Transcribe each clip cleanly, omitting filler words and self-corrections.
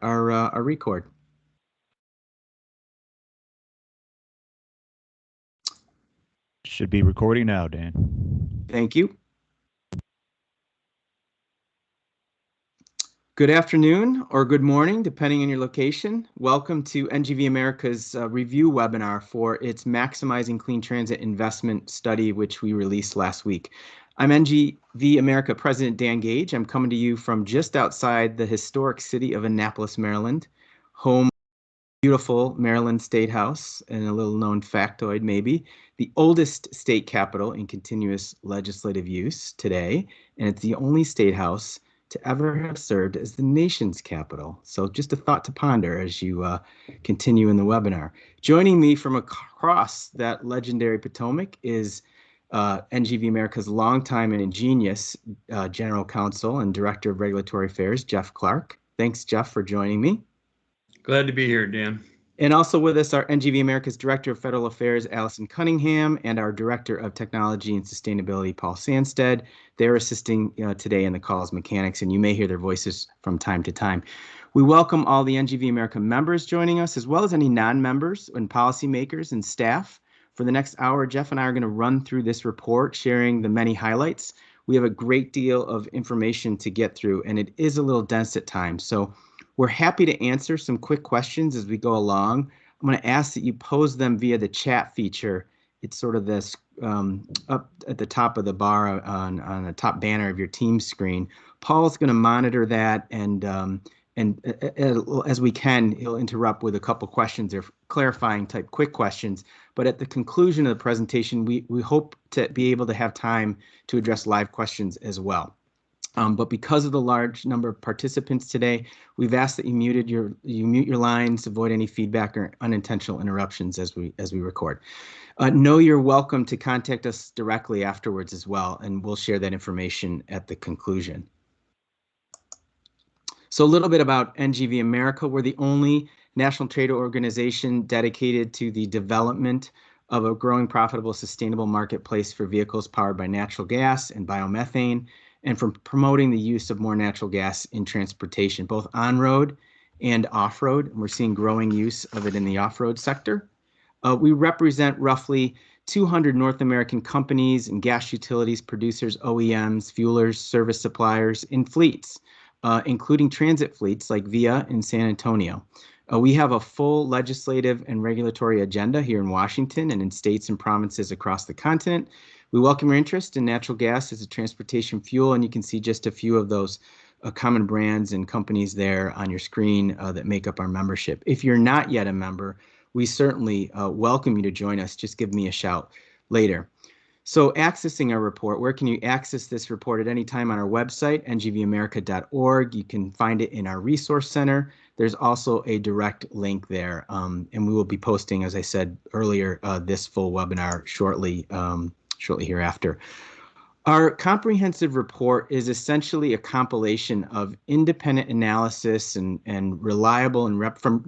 our record. Should be recording now, Dan. Thank you. Good afternoon or good morning, depending on your location. Welcome to NGVAmerica's review webinar for its Maximizing Clean Transit Investment study, which we released last week. I'm NGVAmerica President Dan Gage. I'm coming to you from just outside the historic city of Annapolis, Maryland, home beautiful Maryland State House, and a little known factoid maybe, the oldest state capitol in continuous legislative use today, and it's the only state house to ever have served as the nation's capital. So just a thought to ponder as you continue in the webinar. Joining me from across that legendary Potomac is NGVAmerica's longtime and ingenious General Counsel and Director of Regulatory Affairs, Jeff Clark. Thanks, Jeff, for joining me. Glad to be here, Dan. And also with us are NGVAmerica's Director of Federal Affairs, Allison Cunningham, and our Director of Technology and Sustainability, Paul Sandstead. They're assisting today in the call as mechanics, and you may hear their voices from time to time. We welcome all the NGVAmerica members joining us, as well as any non-members and policymakers and staff. For the next hour, Jeff and I are going to run through this report, sharing the many highlights. We have a great deal of information to get through, and it is a little dense at times. So we're happy to answer some quick questions as we go along. I'm going to ask that you pose them via the chat feature. It's sort of this up at the top of the bar on the top banner of your Teams screen. Paul's going to monitor that, and as we can, he'll interrupt with a couple questions or clarifying type quick questions. But at the conclusion of the presentation, we hope to be able to have time to address live questions as well. But because of the large number of participants today, we've asked that you mute your lines, avoid any feedback or unintentional interruptions as we record. Know you're welcome to contact us directly afterwards as well, and we'll share that information at the conclusion. So a little bit about NGVAmerica. We're the only national trade organization dedicated to the development of a growing, profitable, sustainable marketplace for vehicles powered by natural gas and biomethane, and from promoting the use of more natural gas in transportation, both on-road and off-road. And we're seeing growing use of it in the off-road sector. We represent roughly 200 North American companies and gas utilities, producers, OEMs, fuelers, service suppliers, and fleets, including transit fleets like VIA in San Antonio. We have a full legislative and regulatory agenda here in Washington and in states and provinces across the continent. We welcome your interest in natural gas as a transportation fuel, and you can see just a few of those common brands and companies there on your screen that make up our membership. If you're not yet a member, we certainly welcome you to join us. Just give me a shout later. So accessing our report, where can you access this report at any time on our website, ngvamerica.org. You can find it in our resource center. There's also a direct link there, and we will be posting, as I said earlier, this full webinar shortly hereafter. Our comprehensive report is essentially a compilation of independent analysis and reliable and reputable,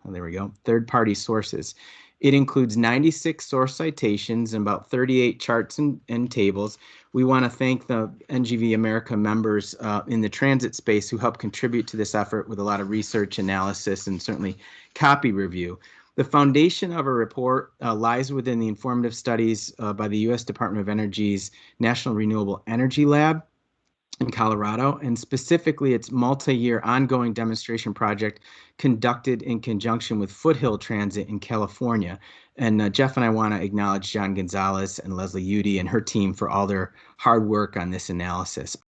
there we go, third-party sources. It includes 96 source citations and about 38 charts and tables. We want to thank the NGVAmerica members in the transit space who help contribute to this effort with a lot of research, analysis, and certainly copy review. The foundation of our report lies within the informative studies by the U.S. Department of Energy's National Renewable Energy Lab in Colorado, and specifically its multi-year ongoing demonstration project conducted in conjunction with Foothill Transit in California. And Jeff and I want to acknowledge John Gonzalez and Leslie Udy and her team for all their hard work on this analysis. Our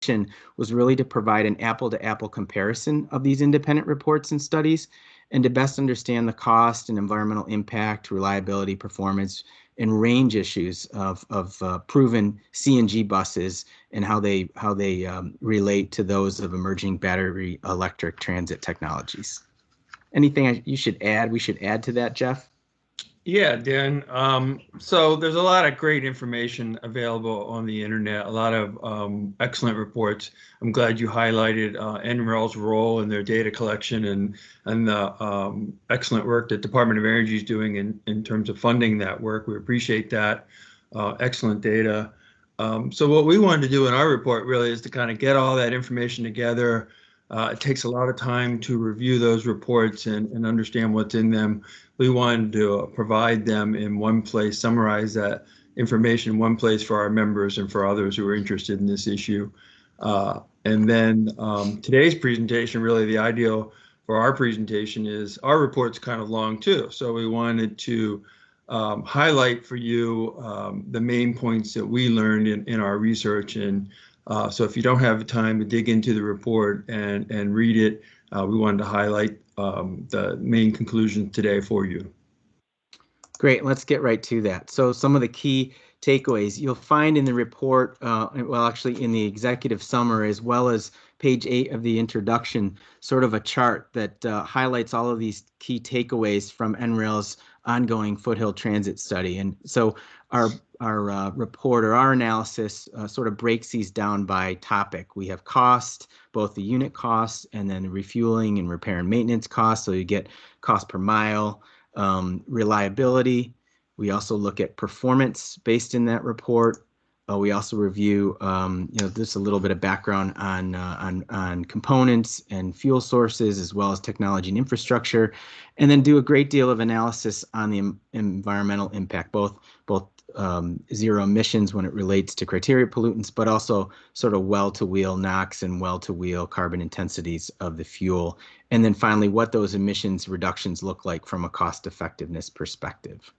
mission was really to provide an apple-to-apple comparison of these independent reports and studies, and to best understand the cost and environmental impact, reliability, performance, and range issues of proven CNG buses and how they relate to those of emerging battery electric transit technologies. Anything we should add to that, Jeff? Yeah, Dan. So there's a lot of great information available on the internet, a lot of excellent reports. I'm glad you highlighted NREL's role in their data collection and the excellent work that Department of Energy is doing in terms of funding that work. We appreciate that. Excellent data. So what we wanted to do in our report really is to kind of get all that information together. It takes a lot of time to review those reports and understand what's in them. We wanted to provide them in one place, summarize that information in one place for our members and for others who are interested in this issue. And then today's presentation, really the ideal for our presentation is our report's kind of long too. So we wanted to highlight for you the main points that we learned in our research. And so if you don't have time to dig into the report and read it, we wanted to highlight the main conclusions today for you. Great, let's get right to that. So some of the key takeaways you'll find in the report, well, actually in the executive summary, as well as page 8 of the introduction, sort of a chart that highlights all of these key takeaways from NREL's ongoing Foothill Transit study. And so our report or our analysis sort of breaks these down by topic. We have cost, both the unit costs and then refueling and repair and maintenance costs. So you get cost per mile, reliability. We also look at performance based in that report. We also review, just a little bit of background on components and fuel sources, as well as technology and infrastructure, and then do a great deal of analysis on the environmental impact, both zero emissions when it relates to criteria pollutants, but also sort of well-to-wheel NOx and well-to-wheel carbon intensities of the fuel. And then finally, what those emissions reductions look like from a cost effectiveness perspective.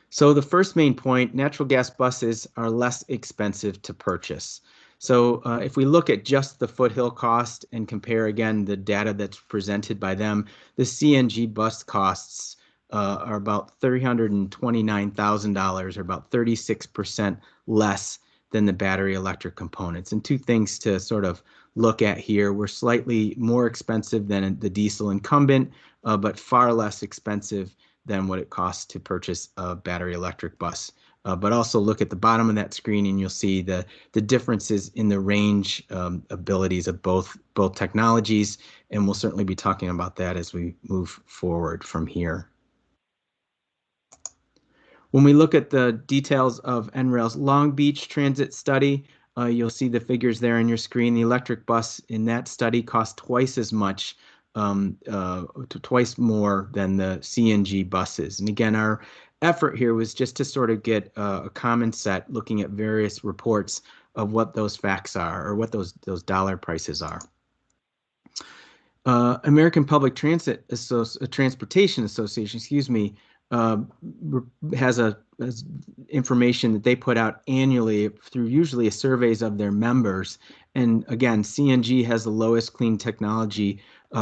So the first main point, natural gas buses are less expensive to purchase. So if we look at just the Foothill cost and compare again the data that's presented by them, the CNG bus costs are about $329,000, or about 36% less than the battery electric components. And two things to sort of look at here: we're slightly more expensive than the diesel incumbent, but far less expensive than what it costs to purchase a battery electric bus. But also look at the bottom of that screen and you'll see the differences in the range abilities of both technologies, and we'll certainly be talking about that as we move forward from here. When we look at the details of NREL's Long Beach transit study, you'll see the figures there on your screen. The electric bus in that study cost twice as much, twice more than the CNG buses. And again, our effort here was just to sort of get a common set, looking at various reports of what those facts are, or what those dollar prices are. American Public Transportation Association, has information that they put out annually through usually surveys of their members. And again, CNG has the lowest clean technology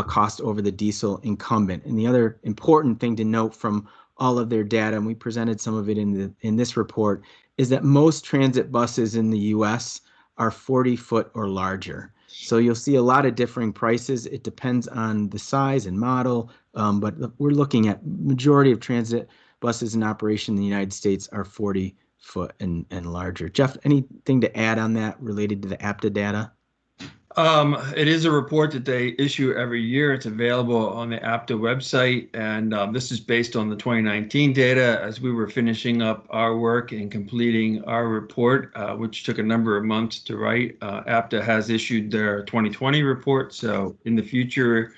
cost over the diesel incumbent. And the other important thing to note from all of their data, and we presented some of it in this report, is that most transit buses in the US are 40-foot or larger. So you'll see a lot of differing prices. It depends on the size and model, but we're looking at majority of transit buses in operation in the United States are 40-foot and larger. Jeff, anything to add on that related to the APTA data? It is a report that they issue every year. It's available on the APTA website, and this is based on the 2019 data. As we were finishing up our work and completing our report, which took a number of months to write, APTA has issued their 2020 report. So in the future,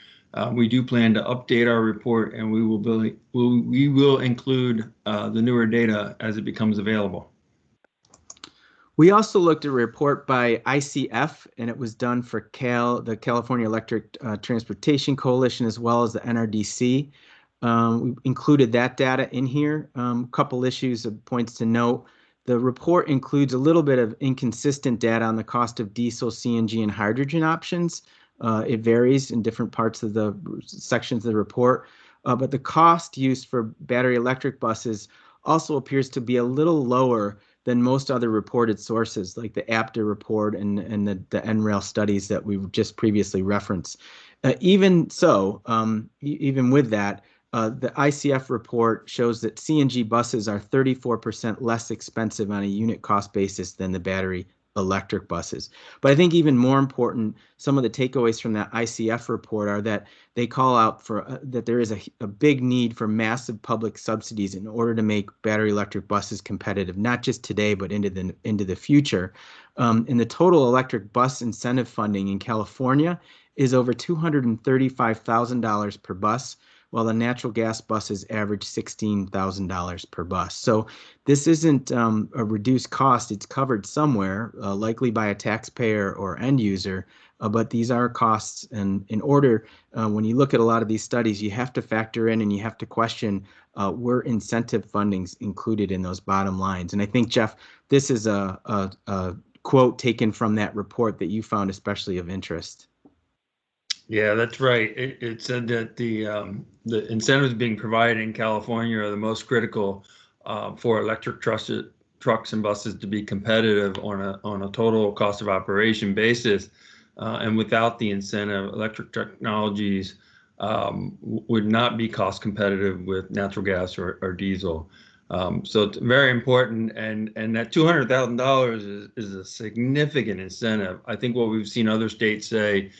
we do plan to update our report, and we will include the newer data as it becomes available. We also looked at a report by ICF, and it was done for the California Electric Transportation Coalition, as well as the NRDC. We included that data in here. A couple issues of points to note. The report includes a little bit of inconsistent data on the cost of diesel, CNG, and hydrogen options. It varies in different parts of the sections of the report, but the cost used for battery electric buses also appears to be a little lower than most other reported sources, like the APTA report and the NREL studies that we've just previously referenced. Even so, even with that, the ICF report shows that CNG buses are 34% less expensive on a unit cost basis than the battery electric buses. But I think even more important, some of the takeaways from that ICF report are that they call out for that there is a big need for massive public subsidies in order to make battery electric buses competitive, not just today, but into the future. And the total electric bus incentive funding in California is over $235,000 per bus, while the natural gas buses average $16,000 per bus. So this isn't a reduced cost. It's covered somewhere, likely by a taxpayer or end user, but these are costs. And in order, when you look at a lot of these studies, you have to factor in and you have to question, were incentive fundings included in those bottom lines? And I think, Jeff, this is a quote taken from that report that you found especially of interest. Yeah, that's right. It said that the incentives being provided in California are the most critical for electric trucks and buses to be competitive on a total cost of operation basis. And without the incentive, electric technologies would not be cost competitive with natural gas or diesel. So it's very important, and that $200,000 is a significant incentive. I think what we've seen other states say.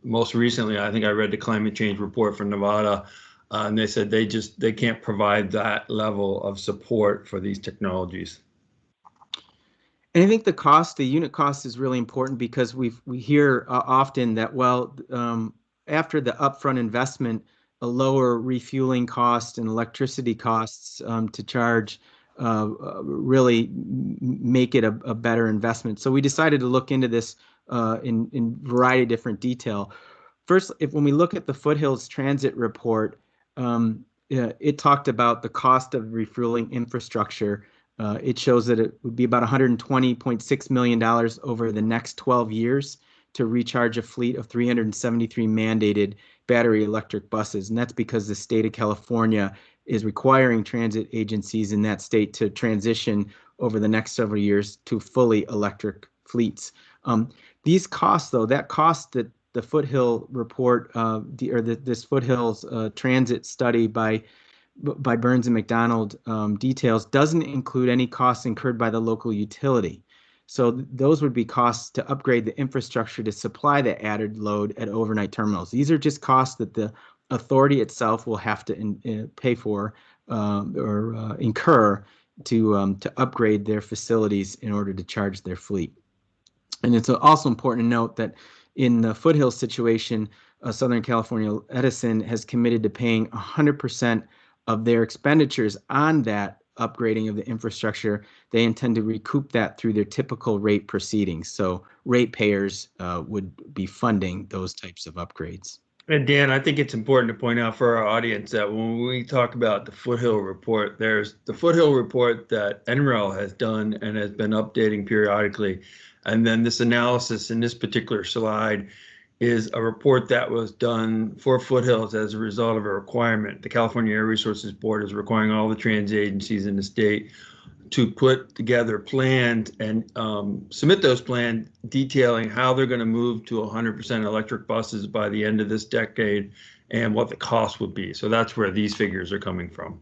Most recently, I think I read the climate change report from Nevada, and they said they can't provide that level of support for these technologies. And I think the unit cost is really important because we hear often that, well, after the upfront investment, a lower refueling cost and electricity costs to charge really make it a better investment. So we decided to look into this in variety of different detail. First, when we look at the Foothills Transit report, it talked about the cost of refueling infrastructure. It shows that it would be about $120.6 million over the next 12 years to recharge a fleet of 373 mandated battery electric buses. And that's because the state of California is requiring transit agencies in that state to transition over the next several years to fully electric fleets. These costs, though, that cost that the Foothill report, this Foothills transit study by Burns and McDonald details, doesn't include any costs incurred by the local utility. So those would be costs to upgrade the infrastructure to supply the added load at overnight terminals. These are just costs that the authority itself will have to pay for or incur to upgrade their facilities in order to charge their fleet. And it's also important to note that in the Foothills situation, Southern California Edison has committed to paying 100% of their expenditures on that upgrading of the infrastructure. They intend to recoup that through their typical rate proceedings. So ratepayers would be funding those types of upgrades. And Dan, I think it's important to point out for our audience that when we talk about the Foothill report, there's the Foothill report that NREL has done and has been updating periodically. And then this analysis in this particular slide is a report that was done for Foothills as a result of a requirement. The California Air Resources Board is requiring all the transit agencies in the state to put together plans and submit those plans detailing how they're going to move to 100% electric buses by the end of this decade and what the cost would be. So that's where these figures are coming from.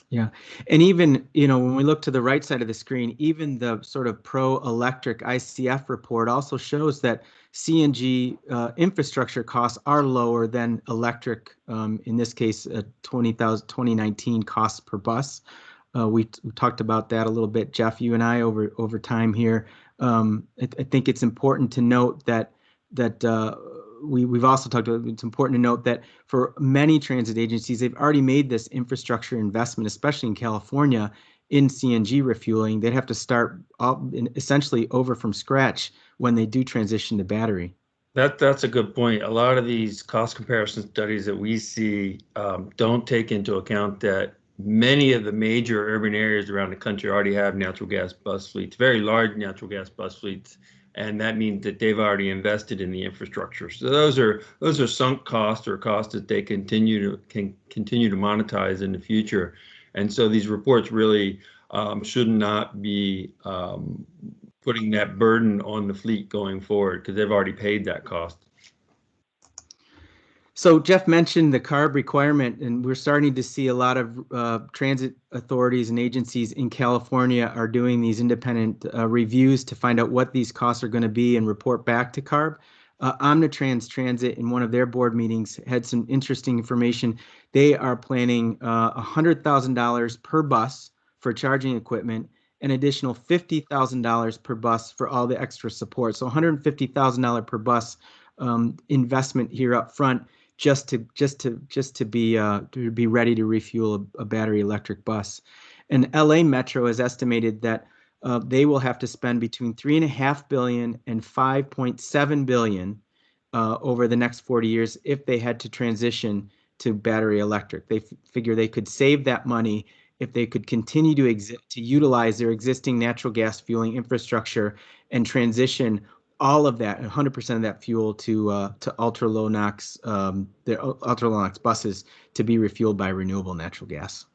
Yeah. And even, when we look to the right side of the screen, even the sort of pro-electric ICF report also shows that CNG infrastructure costs are lower than electric, in this case, 2019 costs per bus. We talked about that a little bit, Jeff, you and I over time here. I think it's important to note that we've also talked about, it's important to note that for many transit agencies, they've already made this infrastructure investment, especially in California, in CNG refueling. They'd have to start essentially over from scratch when they do transition to battery. That's a good point. A lot of these cost comparison studies that we see don't take into account that many of the major urban areas around the country already have natural gas bus fleets, very large natural gas bus fleets. And that means that they've already invested in the infrastructure. So those are sunk costs or costs that they can continue to monetize in the future. And so these reports really should not be putting that burden on the fleet going forward because they've already paid that cost. So Jeff mentioned the CARB requirement, and we're starting to see a lot of transit authorities and agencies in California are doing these independent reviews to find out what these costs are going to be and report back to CARB. Omnitrans Transit, in one of their board meetings, had some interesting information. They are planning $100,000 per bus for charging equipment, an additional $50,000 per bus for all the extra support. So $150,000 per bus investment here up front, just to be ready to refuel a battery electric bus. And LA Metro has estimated that they will have to spend between $3.5 billion and $5.7 billion over the next 40 years if they had to transition to battery electric. They figure they could save that money if they could continue to utilize their existing natural gas fueling infrastructure and transition all of that, 100% of that fuel to ultra low NOx, the ultra low NOx buses to be refueled by renewable natural gas.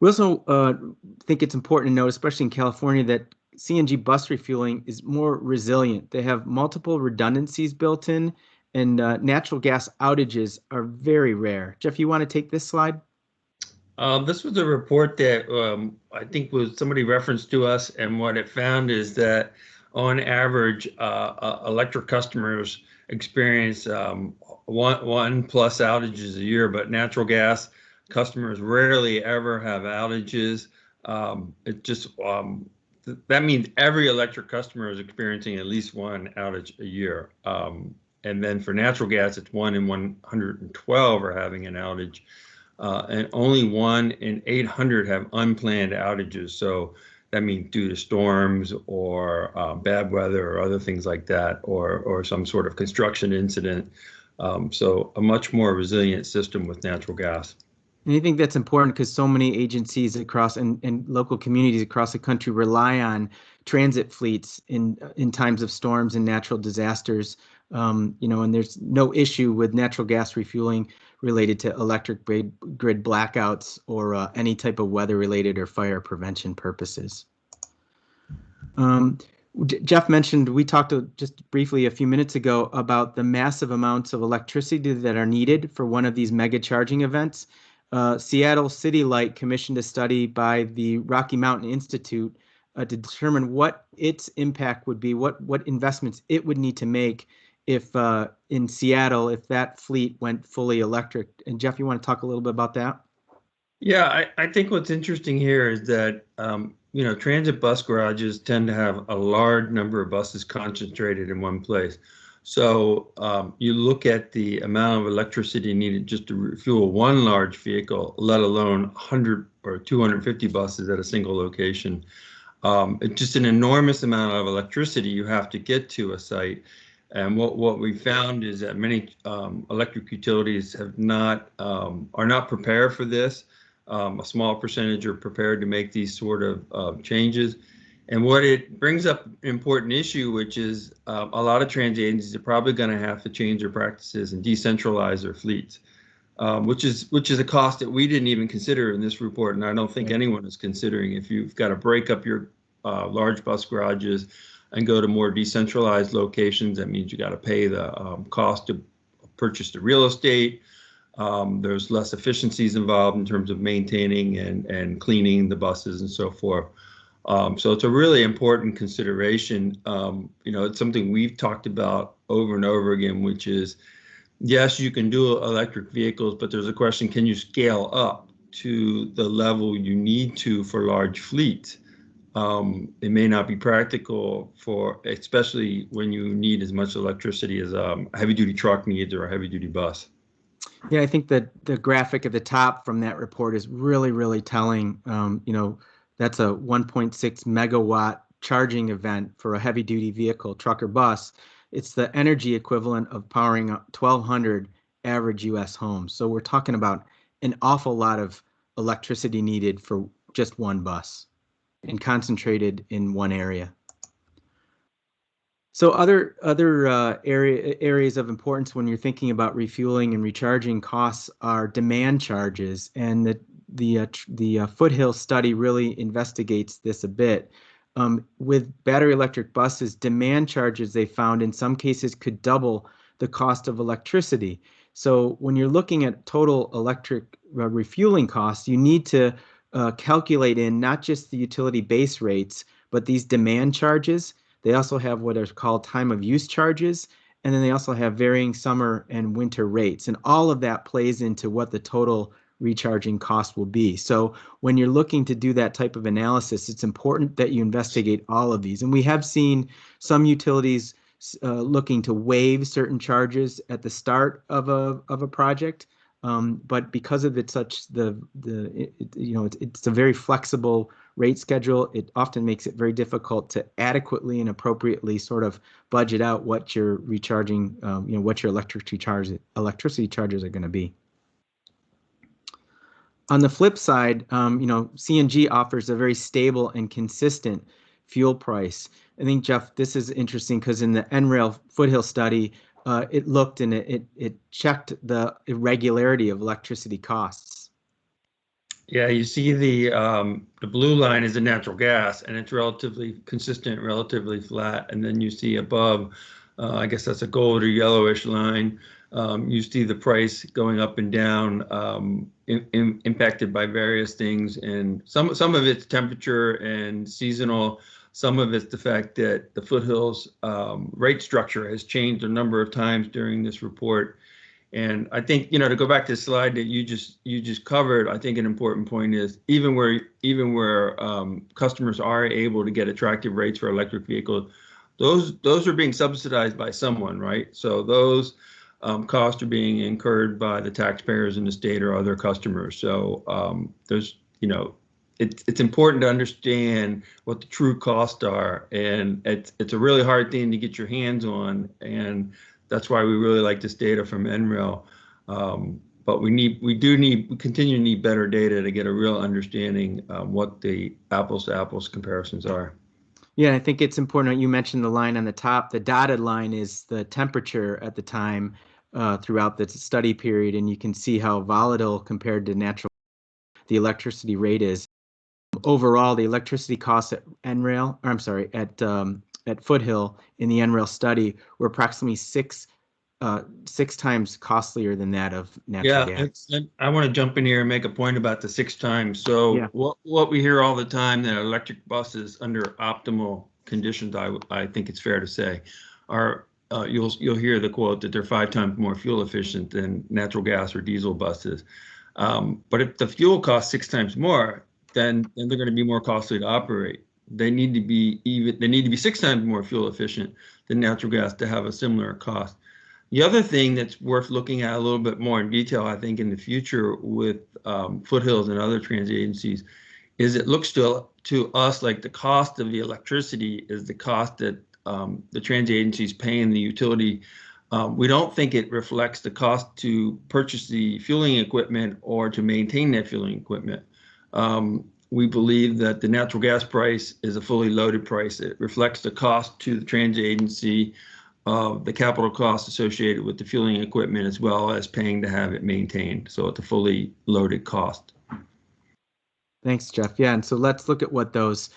We also think it's important to note, especially in California, that CNG bus refueling is more resilient. They have multiple redundancies built in, and natural gas outages are very rare. Jeff, you want to take this slide? This was a report that I think was somebody referenced to us, and what it found is that on average, electric customers experience one plus outages a year, but natural gas customers rarely ever have outages. It just that means every electric customer is experiencing at least one outage a year. And then for natural gas, it's 1 in 112 are having an outage. And only 1 in 800 have unplanned outages. So that means due to storms or bad weather or other things like that, or some sort of construction incident. So a much more resilient system with natural gas. And I think that's important because so many agencies across and local communities across the country rely on transit fleets in times of storms and natural disasters. And there's no issue with natural gas refueling related to electric grid blackouts or any type of weather-related or fire prevention purposes. Jeff mentioned, we talked just briefly a few minutes ago about the massive amounts of electricity that are needed for one of these mega charging events. Seattle City Light commissioned a study by the Rocky Mountain Institute to determine what its impact would be, what investments it would need to make if in Seattle, if that fleet went fully electric. And Jeff, you want to talk a little bit about that? Yeah, I think what's interesting here is that, transit bus garages tend to have a large number of buses concentrated in one place. So you look at the amount of electricity needed just to refuel one large vehicle, let alone 100 or 250 buses at a single location. It's just an enormous amount of electricity you have to get to a site. And what we found is that many electric utilities are not prepared for this. A small percentage are prepared to make these sort of changes. And what it brings up an important issue, which is a lot of transit agencies are probably going to have to change their practices and decentralize their fleets, which is a cost that we didn't even consider in this report, and I don't think anyone is considering. If you've got to break up your large bus garages and go to more decentralized locations, that means you got to pay the cost to purchase the real estate. There's less efficiencies involved in terms of maintaining and cleaning the buses and so forth. So it's a really important consideration. It's something we've talked about over and over again, which is, yes, you can do electric vehicles, but there's a question, can you scale up to the level you need to for large fleets? It may not be practical especially when you need as much electricity as a heavy-duty truck needs or a heavy-duty bus. Yeah, I think that the graphic at the top from that report is really, really telling. That's a 1.6 megawatt charging event for a heavy duty vehicle, truck or bus. It's the energy equivalent of powering 1,200 average US homes. So we're talking about an awful lot of electricity needed for just one bus and concentrated in one area. So other areas of importance when you're thinking about refueling and recharging costs are demand charges, and the Foothill study really investigates this a bit. With battery electric buses, demand charges they found in some cases could double the cost of electricity. So when you're looking at total electric refueling costs, you need to calculate in not just the utility base rates, but these demand charges. They also have what are called time of use charges, and then they also have varying summer and winter rates. And all of that plays into what the total recharging cost will be. So when you're looking to do that type of analysis, it's important that you investigate all of these. And we have seen some utilities looking to waive certain charges at the start of a project. But because of it's such it's a very flexible rate schedule, it often makes it very difficult to adequately and appropriately sort of budget out what your recharging, what your electricity charges are going to be. On the flip side, CNG offers a very stable and consistent fuel price. I think, Jeff, this is interesting because in the NRail Foothill study, it looked and it checked the irregularity of electricity costs. Yeah, you see the blue line is the natural gas, and it's relatively consistent, relatively flat. And then you see above, I guess that's a gold or yellowish line. You see the price going up and down, impacted by various things, and some of it's temperature and seasonal. Some of it's the fact that the Foothills rate structure has changed a number of times during this report. And I think, to go back to the slide that you just covered, I think an important point is even where customers are able to get attractive rates for electric vehicles, those are being subsidized by someone, right? So those costs are being incurred by the taxpayers in the state or other customers. So there's, it's important to understand what the true costs are, and it's a really hard thing to get your hands on, and that's why we really like this data from NRail. But we continue to need better data to get a real understanding what the apples to apples comparisons are. Yeah, I think it's important. You mentioned the line on the top. The dotted line is the temperature at the time throughout the study period, and you can see how volatile compared to natural the electricity rate is. Overall, the electricity costs at NRail, or I'm sorry, at Foothill in the NRail study were approximately six times costlier than that of natural gas. I want to jump in here and make a point about the 6 times. So yeah. What we hear all the time that electric buses under optimal conditions, I think it's fair to say, are you'll hear the quote that they're 5 times more fuel efficient than natural gas or diesel buses. But if the fuel costs 6 times more, then they're going to be more costly to operate. They need to be 6 times more fuel efficient than natural gas to have a similar cost. The other thing that's worth looking at a little bit more in detail, I think, in the future with Foothills and other transit agencies, is it looks to us like the cost of the electricity is the cost that the transit agencies paying the utility. We don't think it reflects the cost to purchase the fueling equipment or to maintain that fueling equipment. We believe that the natural gas price is a fully loaded price. It reflects the cost to the transit agency of the capital costs associated with the fueling equipment, as well as paying to have it maintained. So it's a fully loaded cost. Thanks, Jeff. Yeah, and so let's look at what those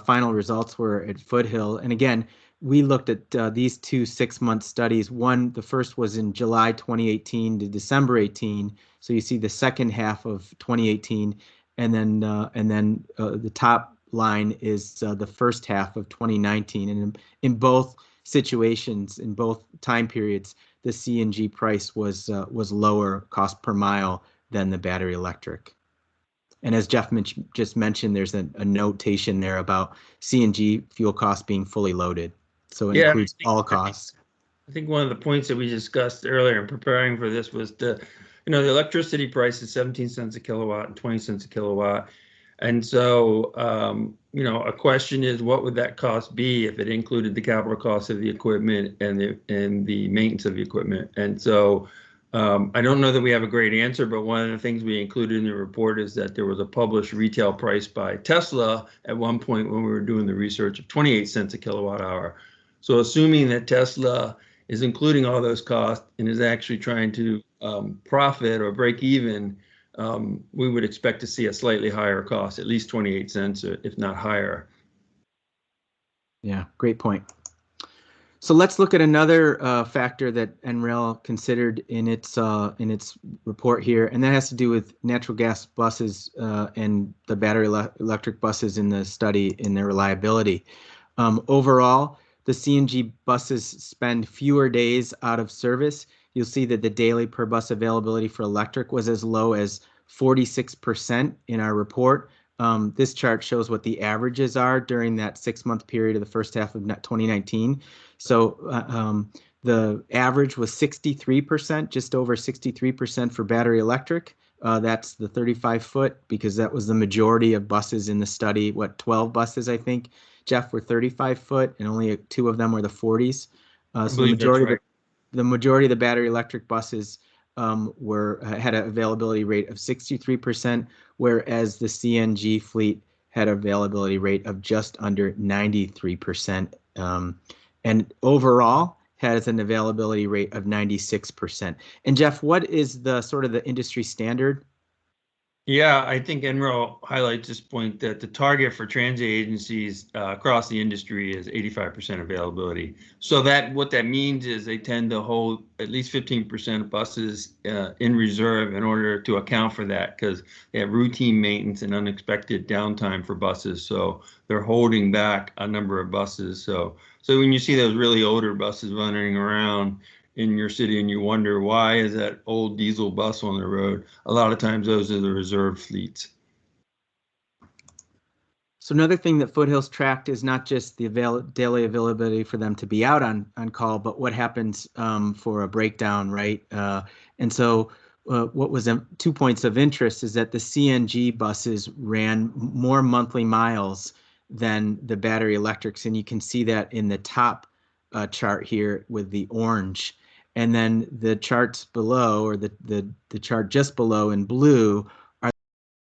final results were at Foothill. And again, we looked at these 2 6-month studies. The first was in July 2018 to December 18. So you see the second half of 2018. And then the top line is the first half of 2019. And in both situations, in both time periods, the CNG price was lower cost per mile than the battery electric. And as Jeff just mentioned, there's a notation there about CNG fuel costs being fully loaded. So it includes all costs. I think one of the points that we discussed earlier in preparing for this was the electricity price is 17 cents a kilowatt and 20 cents a kilowatt. And so, a question is, what would that cost be if it included the capital cost of the equipment and the maintenance of the equipment? And so I don't know that we have a great answer, but one of the things we included in the report is that there was a published retail price by Tesla at one point when we were doing the research of 28 cents a kilowatt hour. So assuming that Tesla is including all those costs and is actually trying to profit or break even, we would expect to see a slightly higher cost, at least 28 cents, if not higher. Yeah, great point. So let's look at another factor that NREL considered in its report here, and that has to do with natural gas buses and the battery electric buses in the study in their reliability. Overall, the CNG buses spend fewer days out of service. You'll see that the daily per bus availability for electric was as low as 46% in our report. This chart shows what the averages are during that 6-month period of the first half of 2019. So the average was 63%, just over 63% for battery electric. That's the 35-foot because that was the majority of buses in the study. 12 buses, I think, Jeff, were 35-foot, and only 2 of them were the 40s. So the majority of the battery electric buses had an availability rate of 63%, whereas the CNG fleet had an availability rate of just under 93%, and overall has an availability rate of 96%. And Jeff, what is the sort of the industry standard? Yeah, I think NREL highlights this point that the target for transit agencies across the industry is 85% availability. So that what that means is they tend to hold at least 15% of buses in reserve in order to account for that, because they have routine maintenance and unexpected downtime for buses. So they're holding back a number of buses. So when you see those really older buses running around in your city and you wonder why is that old diesel bus on the road, a lot of times those are the reserve fleets. So another thing that Foothill's tracked is not just the daily availability for them to be out on call, but what happens for a breakdown, right? And so what was 2 points of interest is that the CNG buses ran more monthly miles than the battery electrics, and you can see that in the top chart here with the orange. And then the charts below, or the chart just below in blue, are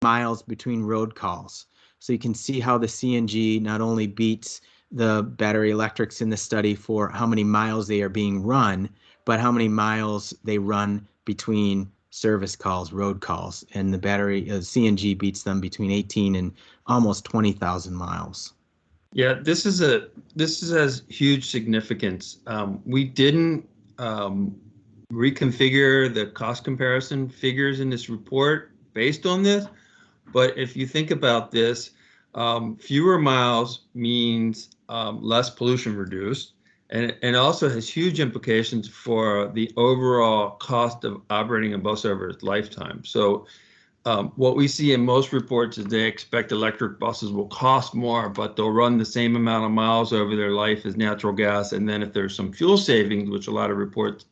miles between road calls. So you can see how the CNG not only beats the battery electrics in the study for how many miles they are being run, but how many miles they run between service calls, road calls. And the battery CNG beats them between 18 and almost 20,000 miles. Yeah, this has huge significance. We didn't reconfigure the cost comparison figures in this report based on this, but if you think about this, fewer miles means less pollution reduced, and also has huge implications for the overall cost of operating a bus over its lifetime. So what we see in most reports is they expect electric buses will cost more, but they'll run the same amount of miles over their life as natural gas. And then if there's some fuel savings, which a lot of reports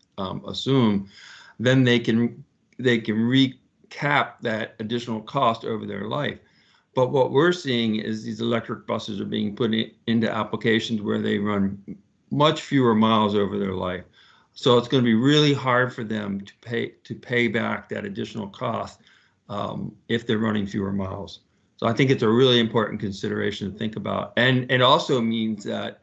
assume, then they can recap that additional cost over their life. But what we're seeing is these electric buses are being put into applications where they run much fewer miles over their life. So it's going to be really hard for them to pay back that additional cost if they're running fewer miles. So I think it's a really important consideration to think about. And it also means that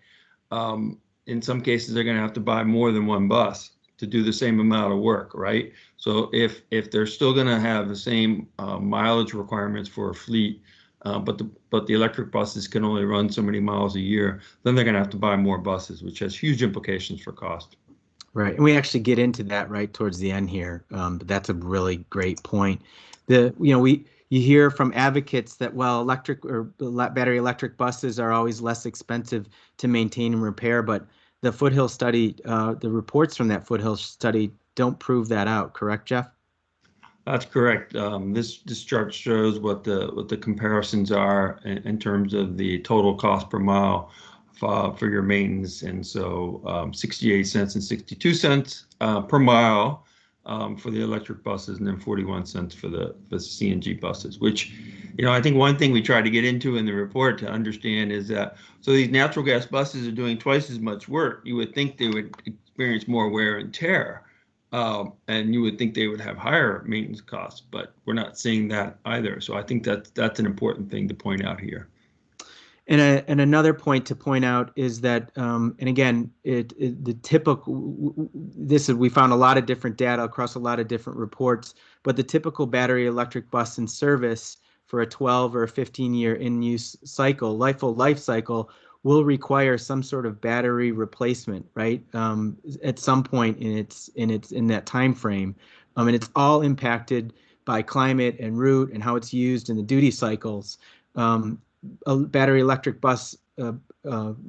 in some cases, they're going to have to buy more than one bus to do the same amount of work, right? So if they're still going to have the same mileage requirements for a fleet, but the electric buses can only run so many miles a year, then they're going to have to buy more buses, which has huge implications for cost. Right, and we actually get into that right towards the end here, but that's a really great point. You hear from advocates that, well, electric or battery electric buses are always less expensive to maintain and repair, but the Foothill study, the reports from that Foothill study don't prove that out, correct, Jeff? That's correct. This chart shows what the comparisons are in terms of the total cost per mile for your maintenance, and so 68 cents and 62 cents per mile for the electric buses, and then 41 cents for the CNG buses, which, I think one thing we tried to get into in the report to understand is that, so these natural gas buses are doing twice as much work. You would think they would experience more wear and tear, and you would think they would have higher maintenance costs, but we're not seeing that either. So I think that's an important thing to point out here. And another point to point out is that, and again, we found a lot of different data across a lot of different reports, but the typical battery electric bus in service for a 12 or a 15-year in-use cycle, life cycle, will require some sort of battery replacement, right? At some point in that time frame, and it's all impacted by climate and route and how it's used in the duty cycles. Battery electric bus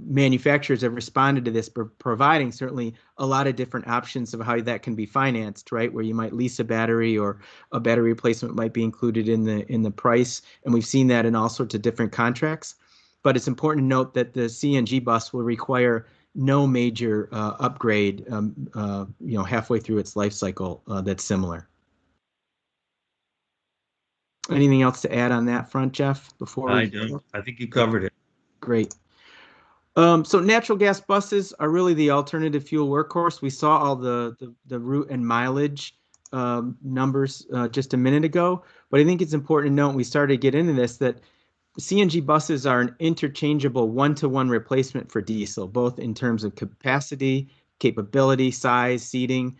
manufacturers have responded to this, providing certainly a lot of different options of how that can be financed, right? Where you might lease a battery, or a battery replacement might be included in the price, and we've seen that in all sorts of different contracts. But it's important to note that the CNG bus will require no major upgrade, halfway through its life cycle that's similar. Anything else to add on that front, Jeff? Before I don't. I think you covered it. Great. So natural gas buses are really the alternative fuel workhorse. We saw all the route and mileage numbers just a minute ago, but I think it's important to note, when we started to get into this, that CNG buses are an interchangeable one-to-one replacement for diesel, both in terms of capacity, capability, size, seating.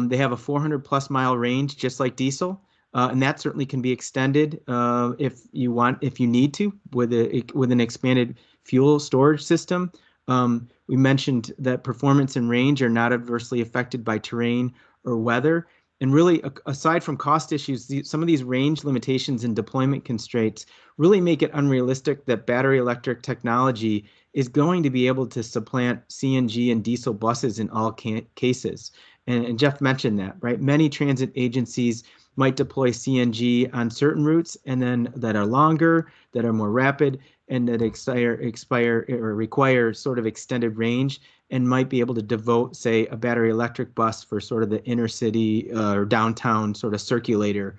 They have a 400+ mile range, just like diesel, and that certainly can be extended if you need to, with an expanded fuel storage system. We mentioned that performance and range are not adversely affected by terrain or weather. And really, aside from cost issues, some of these range limitations and deployment constraints really make it unrealistic that battery electric technology is going to be able to supplant CNG and diesel buses in all cases. And Jeff mentioned that, right? Many transit agencies might deploy CNG on certain routes, and then that are longer, that are more rapid, and that expire or require sort of extended range, and might be able to devote, say, a battery electric bus for sort of the inner city or downtown sort of circulator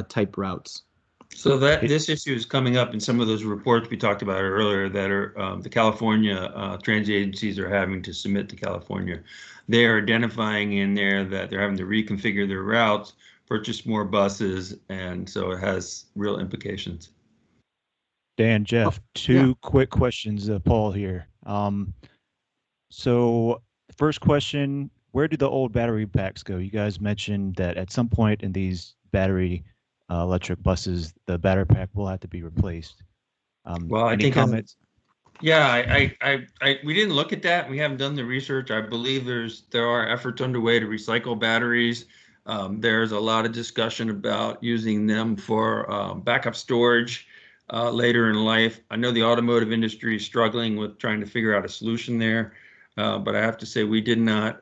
type routes. So that this issue is coming up in some of those reports we talked about earlier that are the California transit agencies are having to submit to California. They are identifying in there that they're having to reconfigure their routes, purchase more buses, and so it has real implications. Dan, Jeff, two quick questions, Paul here. So first question, where do the old battery packs go? You guys mentioned that at some point in these battery electric buses, the battery pack will have to be replaced. Well, I any think comments? Yeah, we didn't look at that. We haven't done the research. I believe there are efforts underway to recycle batteries. There's a lot of discussion about using them for backup storage later in life. I know the automotive industry is struggling with trying to figure out a solution there, but I have to say we did not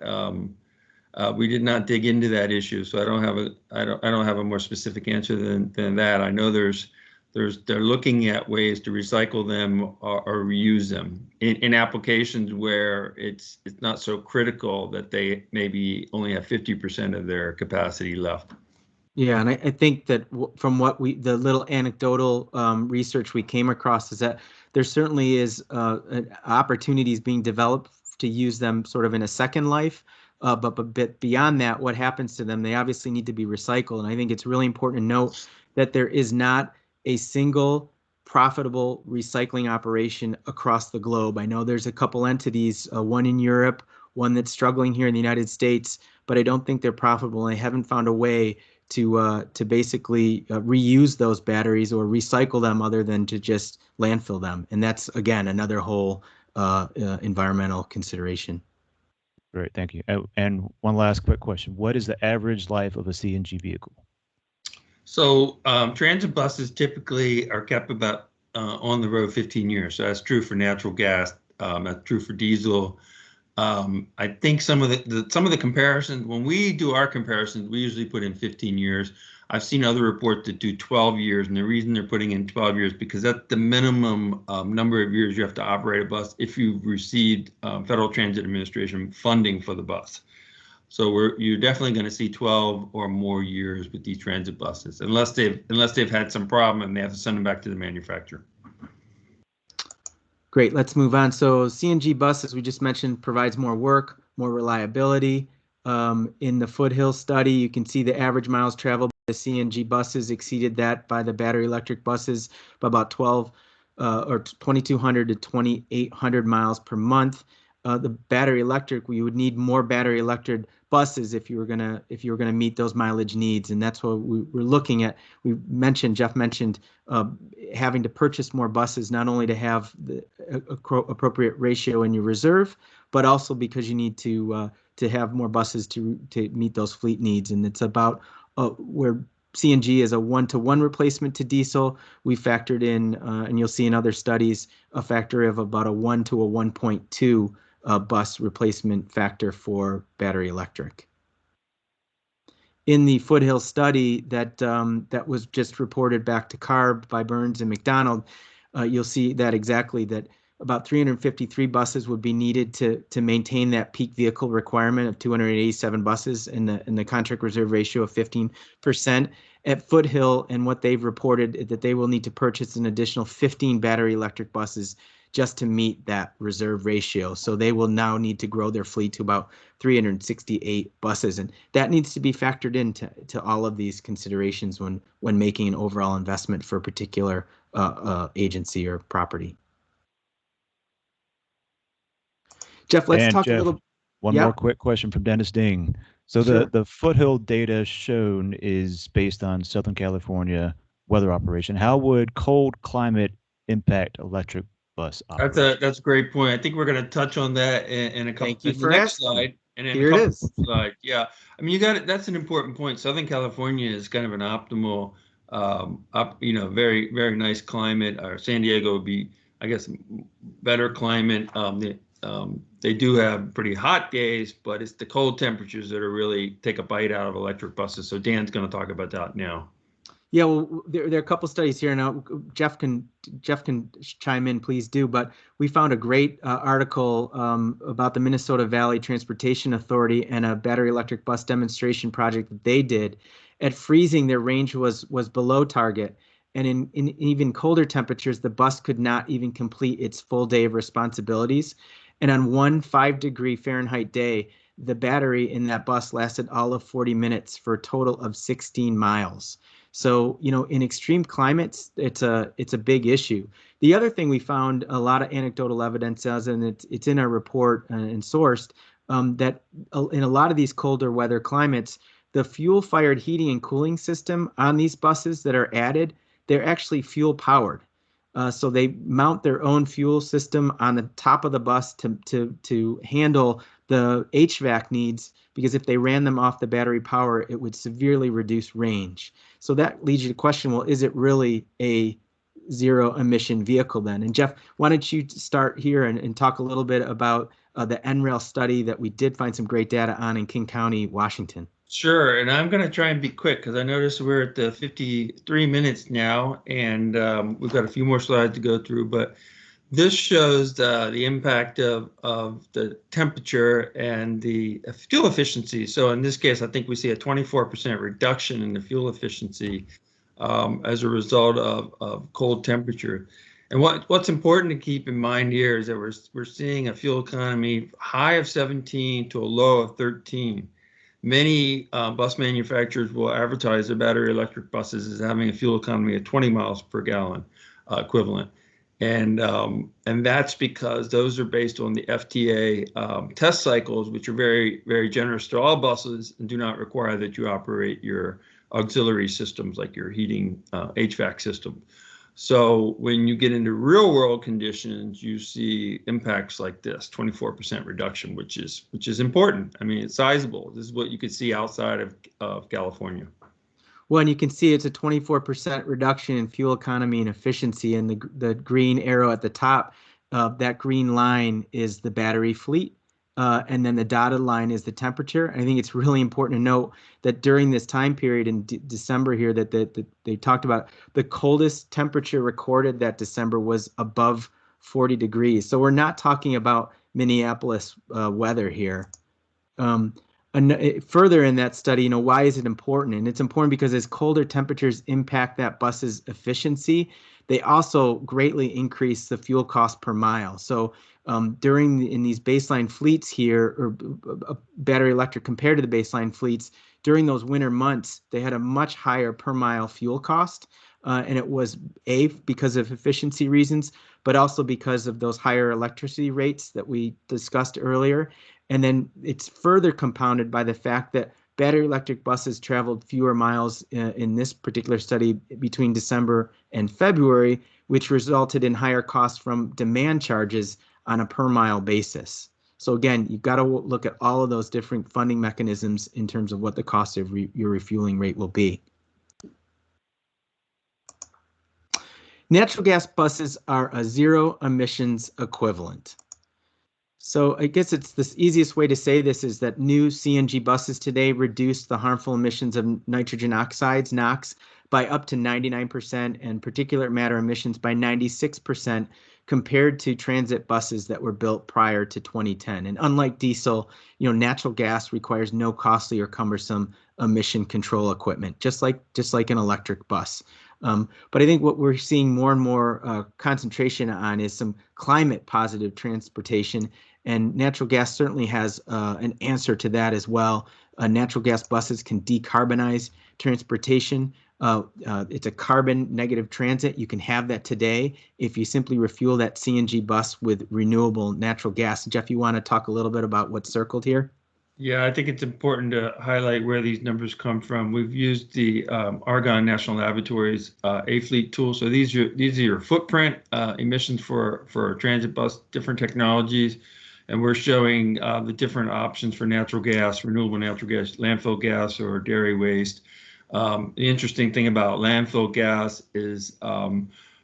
dig into that issue, so I don't have a more specific answer than that. I know they're looking at ways to recycle them or reuse them in applications where it's not so critical that they maybe only have 50% of their capacity left. Yeah, and I think that from the little anecdotal research we came across is that there certainly is opportunities being developed to use them sort of in a second life. But beyond that, what happens to them? They obviously need to be recycled. And I think it's really important to note that there is not a single profitable recycling operation across the globe. I know there's a couple entities, one in Europe, one that's struggling here in the United States, but I don't think they're profitable. And they haven't found a way to basically reuse those batteries or recycle them other than to just landfill them. And that's, again, another whole environmental consideration. Great, thank you. And one last quick question. What is the average life of a CNG vehicle? So transit buses typically are kept about on the road 15 years. So that's true for natural gas. That's true for diesel. I think some of the comparisons, when we do our comparisons, we usually put in 15 years. I've seen other reports that do 12 years, and the reason they're putting in 12 years because that's the minimum number of years you have to operate a bus if you've received Federal Transit Administration funding for the bus. So you're definitely going to see 12 or more years with these transit buses, unless they've had some problem and they have to send them back to the manufacturer. Great, let's move on. So CNG buses, we just mentioned, provides more work, more reliability. In the Foothill study, you can see the average miles traveled by the CNG buses exceeded that by the battery electric buses by about 2,200 to 2,800 miles per month. the battery electric, we would need more battery electric buses if you were gonna meet those mileage needs, and that's what we're looking at. Jeff mentioned having to purchase more buses, not only to have the appropriate ratio in your reserve, but also because you need to have more buses to meet those fleet needs. And it's about where CNG is a 1-to-1 replacement to diesel. We factored in, and you'll see in other studies, a factor of about a 1 to a 1.2 bus replacement factor for battery electric. In the Foothill study that was just reported back to CARB by Burns and McDonald, you'll see that exactly, that about 353 buses would be needed to maintain that peak vehicle requirement of 287 buses in the contract reserve ratio of 15%. At Foothill, and what they've reported, that they will need to purchase an additional 15 battery electric buses just to meet that reserve ratio. So they will now need to grow their fleet to about 368 buses, and that needs to be factored into all of these considerations when making an overall investment for a particular agency or property. Jeff, let's talk a little. One more quick question from Dennis Ding. So Sure. the Foothill data shown is based on Southern California weather operation. How would cold climate impact electric bus operation? That's a great point. I think we're going to touch on that in a couple. Thank you in for the next asking. slide. And in Here a it couple is. Slide. Yeah, I mean, you got it. That's an important point. Southern California is kind of an optimal, very, very nice climate. Or San Diego would be, I guess, better climate. They do have pretty hot days, but it's the cold temperatures that are really take a bite out of electric buses. So Dan's going to talk about that now. Yeah, well, there are a couple studies here now. Jeff can chime in, please do. But we found a great article about the Minnesota Valley Transportation Authority and a battery electric bus demonstration project that they did. At freezing, their range was below target, and in even colder temperatures, the bus could not even complete its full day of responsibilities. And on one 5-degree Fahrenheit day, the battery in that bus lasted all of 40 minutes for a total of 16 miles. So, in extreme climates, it's a big issue. The other thing we found, a lot of anecdotal evidence says, and it's in our report and sourced, that in a lot of these colder weather climates, the fuel-fired heating and cooling system on these buses that are added, they're actually fuel-powered. So they mount their own fuel system on the top of the bus to handle the HVAC needs, because if they ran them off the battery power, it would severely reduce range. So that leads you to question, well, is it really a zero emission vehicle then? And Jeff, why don't you start here and talk a little bit about the NREL study that we did find some great data on in King County, Washington. Sure, and I'm going to try and be quick because I noticed we're at the 53 minutes now, and we've got a few more slides to go through, but this shows the impact of the temperature and the fuel efficiency. So in this case, I think we see a 24% reduction in the fuel efficiency as a result of cold temperature. And what's important to keep in mind here is that we're seeing a fuel economy high of 17 to a low of 13. Many bus manufacturers will advertise their battery electric buses as having a fuel economy of 20 miles per gallon equivalent. And that's because those are based on the FTA test cycles, which are very, very generous to all buses and do not require that you operate your auxiliary systems like your heating HVAC system. So when you get into real world conditions, you see impacts like this, 24% reduction, which is important. I mean, it's sizable. This is what you could see outside of California. Well, and you can see it's a 24% reduction in fuel economy and efficiency, and the green arrow at the top, that green line is the battery fleet, and then the dotted line is the temperature. And I think it's really important to note that during this time period in December here that they talked about, the coldest temperature recorded that December was above 40 degrees. So we're not talking about Minneapolis weather here. Further in that study, why is it important? And it's important because as colder temperatures impact that bus's efficiency, they also greatly increase the fuel cost per mile. So in these baseline fleets here, or battery electric compared to the baseline fleets, during those winter months, they had a much higher per mile fuel cost. and it was because of efficiency reasons, but also because of those higher electricity rates that we discussed earlier. And then it's further compounded by the fact that battery electric buses traveled fewer miles in this particular study between December and February, which resulted in higher costs from demand charges on a per mile basis. So again, you've got to look at all of those different funding mechanisms in terms of what the cost of your refueling rate will be. Natural gas buses are a zero emissions equivalent. So I guess it's the easiest way to say this is that new CNG buses today reduce the harmful emissions of nitrogen oxides, NOx, by up to 99% and particulate matter emissions by 96% compared to transit buses that were built prior to 2010. And unlike diesel, natural gas requires no costly or cumbersome emission control equipment, just like an electric bus. But I think what we're seeing more and more concentration on is some climate positive transportation, and natural gas certainly has an answer to that as well. Natural gas buses can decarbonize transportation. It's a carbon negative transit. You can have that today if you simply refuel that CNG bus with renewable natural gas. Jeff, you want to talk a little bit about what's circled here? Yeah, I think it's important to highlight where these numbers come from. We've used the Argonne National Laboratories A-Fleet tool. So these are your footprint emissions for transit bus, different technologies. And we're showing the different options for natural gas, renewable natural gas, landfill gas, or dairy waste. The interesting thing about landfill gas is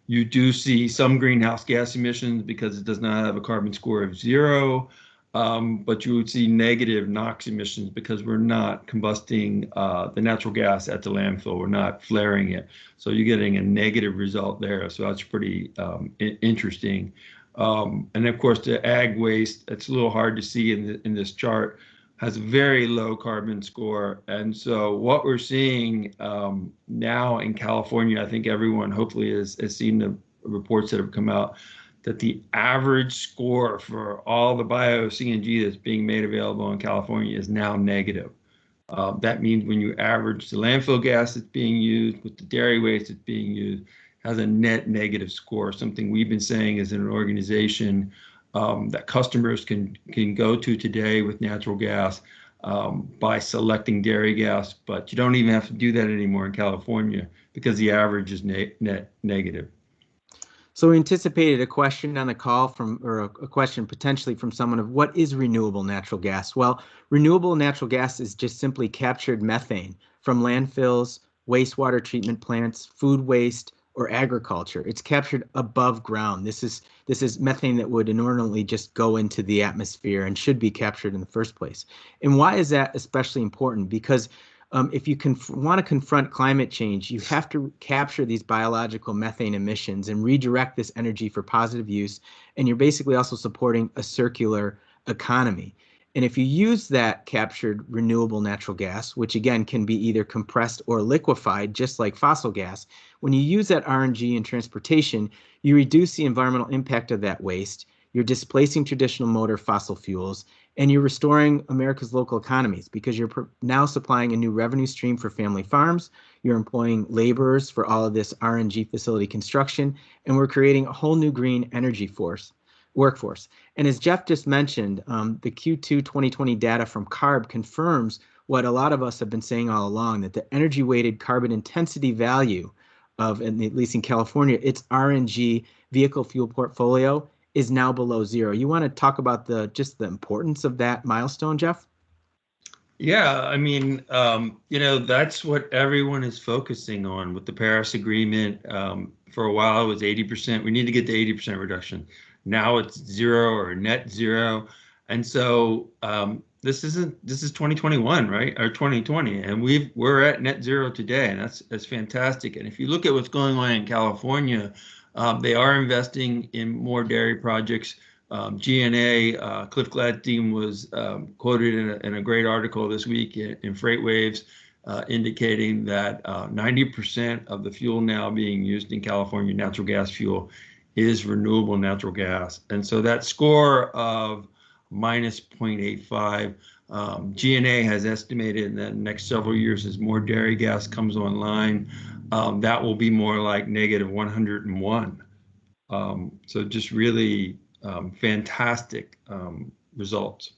you do see some greenhouse gas emissions because it does not have a carbon score of 0. But you would see negative NOx emissions because we're not combusting the natural gas at the landfill. We're not flaring it. So you're getting a negative result there. So that's pretty interesting. And of course, the ag waste, it's a little hard to see in this chart, has a very low carbon score. And so what we're seeing now in California, I think everyone hopefully has seen the reports that have come out, that the average score for all the bio-CNG that's being made available in California is now negative. That means when you average the landfill gas that's being used with the dairy waste that's being used, has a net negative score, something we've been saying as an organization that customers can go to today with natural gas by selecting dairy gas, but you don't even have to do that anymore in California because the average is net negative. So we anticipated a question on the call or a question potentially from someone of what is renewable natural gas? Well, renewable natural gas is just simply captured methane from landfills, wastewater treatment plants, food waste, or agriculture. It's captured above ground. This is methane that would inordinately just go into the atmosphere and should be captured in the first place. And why is that especially important? Because if you want to confront climate change, you have to capture these biological methane emissions and redirect this energy for positive use. And you're basically also supporting a circular economy. And if you use that captured renewable natural gas, which again can be either compressed or liquefied, just like fossil gas, when you use that RNG in transportation, you reduce the environmental impact of that waste, you're displacing traditional motor fossil fuels, and you're restoring America's local economies because you're now supplying a new revenue stream for family farms, you're employing laborers for all of this RNG facility construction, and we're creating a whole new green energy workforce. And as Jeff just mentioned, the Q2 2020 data from CARB confirms what a lot of us have been saying all along, that the energy weighted carbon intensity value of, at least in California, its RNG vehicle fuel portfolio is now below 0. You want to talk about just the importance of that milestone, Jeff? Yeah, I mean, that's what everyone is focusing on with the Paris Agreement. For a while, it was 80%. We need to get to 80% reduction. Now it's 0 or net 0. And so this is 2021, right? Or 2020. And we're at net 0 today. And that's fantastic. And if you look at what's going on in California, they are investing in more dairy projects. GNA, Cliff Gladstein was quoted in a great article this week in Freight Waves, indicating that 90% of the fuel now being used in California, natural gas fuel, is renewable natural gas. And so that score of minus 0.85, GNA has estimated in the next several years as more dairy gas comes online, that will be more like negative 101. So just really fantastic results.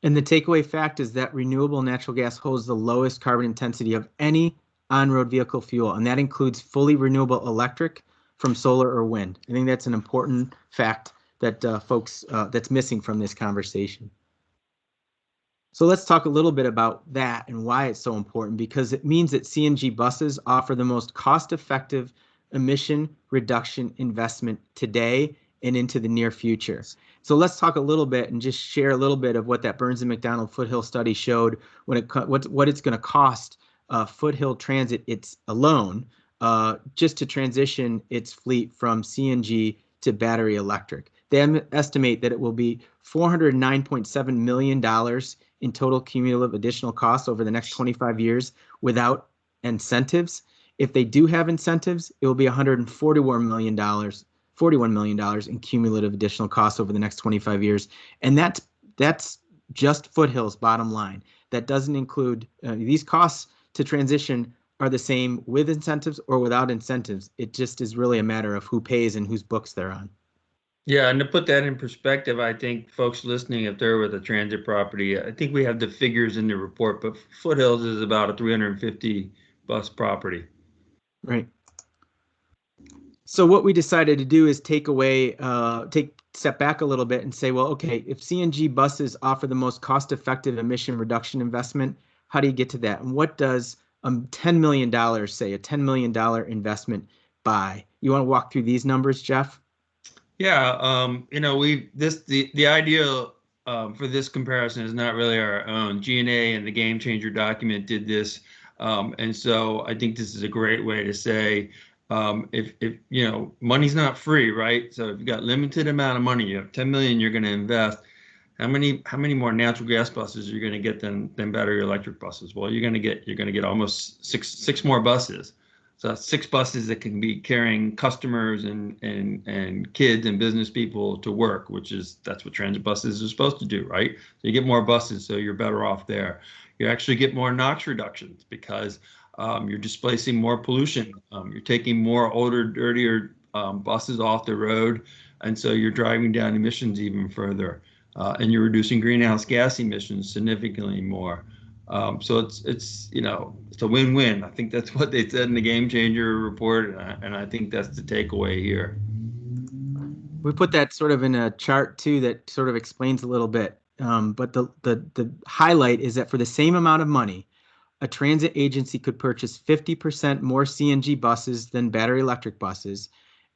And the takeaway fact is that renewable natural gas holds the lowest carbon intensity of any on-road vehicle fuel, and that includes fully renewable electric from solar or wind. I think that's an important fact that that's missing from this conversation. So let's talk a little bit about that and why it's so important, because it means that CNG buses offer the most cost-effective emission reduction investment today and into the near future. So let's talk a little bit and just share a little bit of what that Burns and McDonald Foothill study showed when what it's going to cost Foothill Transit its alone just to transition its fleet from CNG to battery electric. They estimate that it will be $409.7 million in total cumulative additional costs over the next 25 years without incentives. If they do have incentives, it will be $141 million in cumulative additional costs over the next 25 years. And that's just Foothill's bottom line. That doesn't include these costs to transition are the same with incentives or without incentives. It just is really a matter of who pays and whose books they're on. Yeah, and to put that in perspective, I think folks listening, if they're with a transit property, I think we have the figures in the report, but Foothills is about a 350 bus property. Right. So what we decided to do is step back a little bit and say, well, okay, if CNG buses offer the most cost-effective emission reduction investment, how do you get to that? And what does $10 million say, a $10 million investment buy? You want to walk through these numbers, Jeff? Yeah, the idea for this comparison is not really our own. G&A and the Game Changer document did this, and so I think this is a great way to say if money's not free, right? So if you've got limited amount of money, you have 10 million you're going to invest. How many more natural gas buses are you going to get than battery electric buses? Well, you're going to get almost six more buses. So that's 6 buses that can be carrying customers and kids and business people to work, that's what transit buses are supposed to do, right? So you get more buses, so you're better off there. You actually get more NOx reductions because you're displacing more pollution. You're taking more older, dirtier buses off the road, and so you're driving down emissions even further, and you're reducing greenhouse gas emissions significantly more. So it's a win-win. I think that's what they said in the Game Changer report, and I think that's the takeaway here. We put that sort of in a chart too that sort of explains a little bit. But the highlight is that for the same amount of money, a transit agency could purchase 50% more CNG buses than battery electric buses.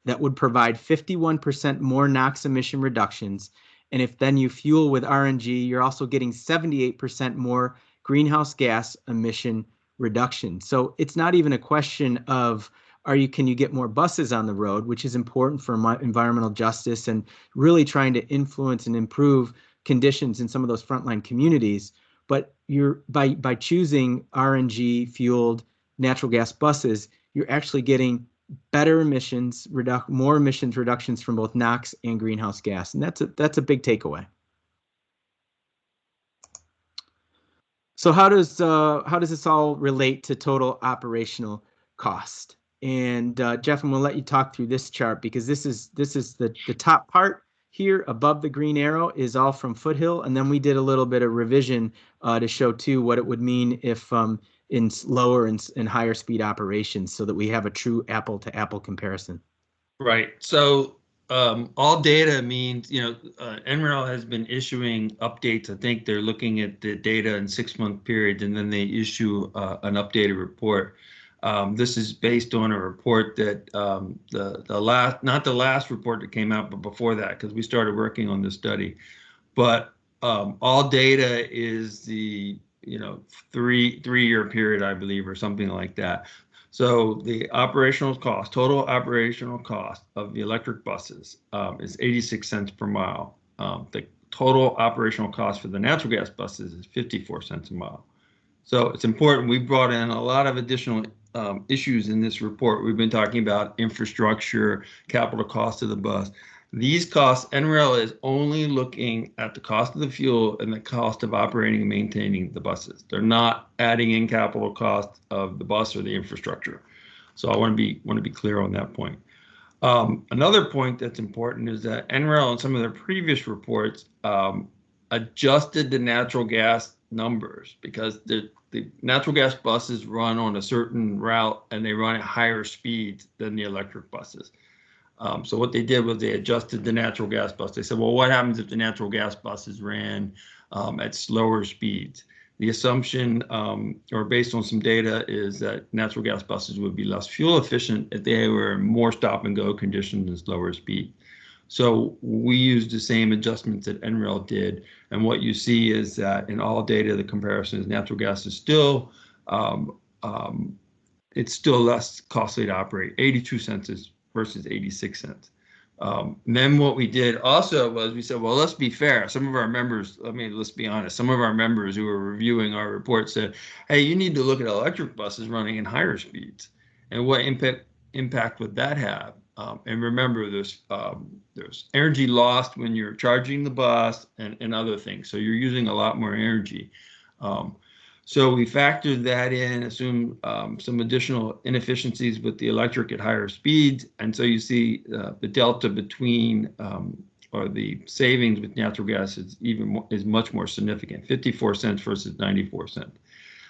That would provide 51% more NOx emission reductions. And if then you fuel with RNG, you're also getting 78% more greenhouse gas emission reduction. So it's not even a question of can you get more buses on the road, which is important for environmental justice and really trying to influence and improve conditions in some of those frontline communities. But you're by choosing RNG fueled natural gas buses, you're actually getting better more emissions reductions from both NOx and greenhouse gas, and that's a big takeaway. So how does this all relate to total operational cost? And Jeff, I'm going to let you talk through this chart because this is the top part here above the green arrow is all from Foothill, and then we did a little bit of revision to show too what it would mean if in lower and higher speed operations, so that we have a true apple to apple comparison. Right. So all data means, NREL has been issuing updates. I think they're looking at the data in 6-month periods, and then they issue an updated report. This is based on a report that not the last report that came out, but before that, because we started working on this study. But all data is the 3-year period, I believe, or something like that. So the total operational cost of the electric buses is 86 cents per mile. The total operational cost for the natural gas buses is 54 cents a mile. So it's important. We brought in a lot of additional issues in this report. We've been talking about infrastructure, capital cost of the bus. These costs, NREL is only looking at the cost of the fuel and the cost of operating and maintaining the buses. They're not adding in capital cost of the bus or the infrastructure. So I want to be clear on that point. Another point that's important is that NREL in some of their previous reports adjusted the natural gas numbers because the natural gas buses run on a certain route and they run at higher speeds than the electric buses. So what they did was they adjusted the natural gas bus. They said, well, what happens if the natural gas buses ran at slower speeds? The assumption, or based on some data, is that natural gas buses would be less fuel efficient if they were in more stop and go conditions and slower speed. So we used the same adjustments that NREL did. And what you see is that in all data, the comparison is natural gas is still, it's still less costly to operate, 82 cents versus 86 cents. Then what we did also was we said, well, let's be fair. Some of our members, I mean, let's be honest, some of our members who were reviewing our report said, hey, you need to look at electric buses running in higher speeds. And what impact would that have? And remember, there's energy lost when you're charging the bus and other things. So you're using a lot more energy. So we factored that in, assumed some additional inefficiencies with the electric at higher speeds. And so you see the delta between, or the savings with natural gas is much more significant, 54 cents versus 94 cents.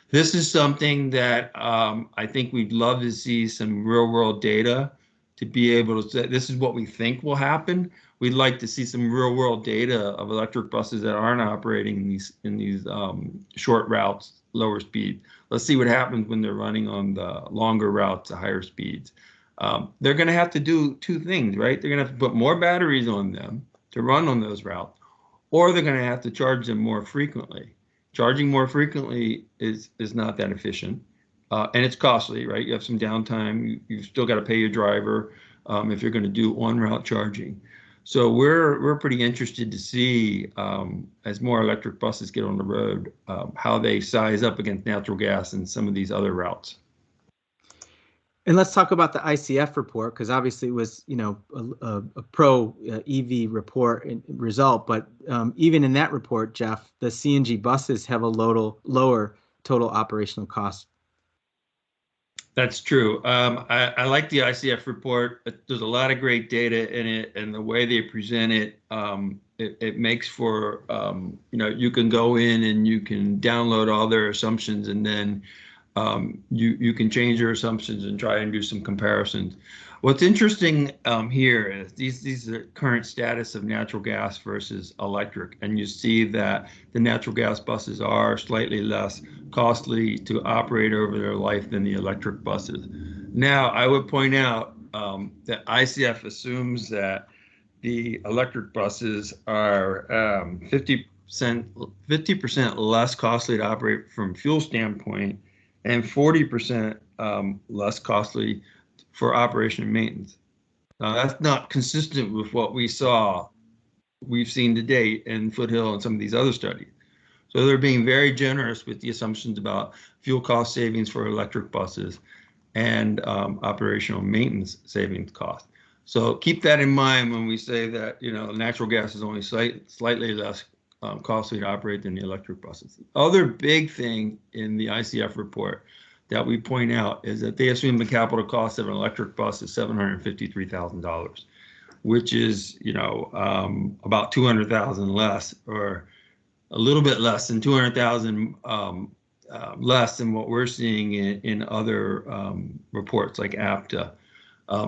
This is something that I think we'd love to see some real world data to be able to say, this is what we think will happen. We'd like to see some real world data of electric buses that aren't operating in these short routes, lower speed. Let's see what happens when they're running on the longer routes at higher speeds. They're going to have to do two things, right? They're going to have to put more batteries on them to run on those routes, or they're going to have to charge them more frequently. Charging more frequently is not that efficient, and it's costly, right? You have some downtime. You've still got to pay your driver if you're going to do on-route charging. So we're pretty interested to see, as more electric buses get on the road, how they size up against natural gas and some of these other routes. And let's talk about the ICF report, because obviously it was, a pro EV report and result. But even in that report, Jeff, the CNG buses have a lower total operational cost. That's true. I like the ICF report. There's a lot of great data in it, and the way they present it, it makes for, you can go in and you can download all their assumptions, and then you can change your assumptions and try and do some comparisons. What's interesting here is these are current status of natural gas versus electric, and you see that the natural gas buses are slightly less costly to operate over their life than the electric buses. Now, I would point out that ICF assumes that the electric buses are 50% less costly to operate from fuel standpoint, and 40% less costly for operation and maintenance. Now, that's not consistent with what we've seen to date in Foothill and some of these other studies. So they're being very generous with the assumptions about fuel cost savings for electric buses and operational maintenance savings cost. So keep that in mind when we say that, natural gas is only slightly less costly to operate than the electric buses. The other big thing in the ICF report that we point out is that they assume the capital cost of an electric bus is $753,000, which is, about $200,000 less, or a little bit less than $200,000 less than what we're seeing in other reports like APTA.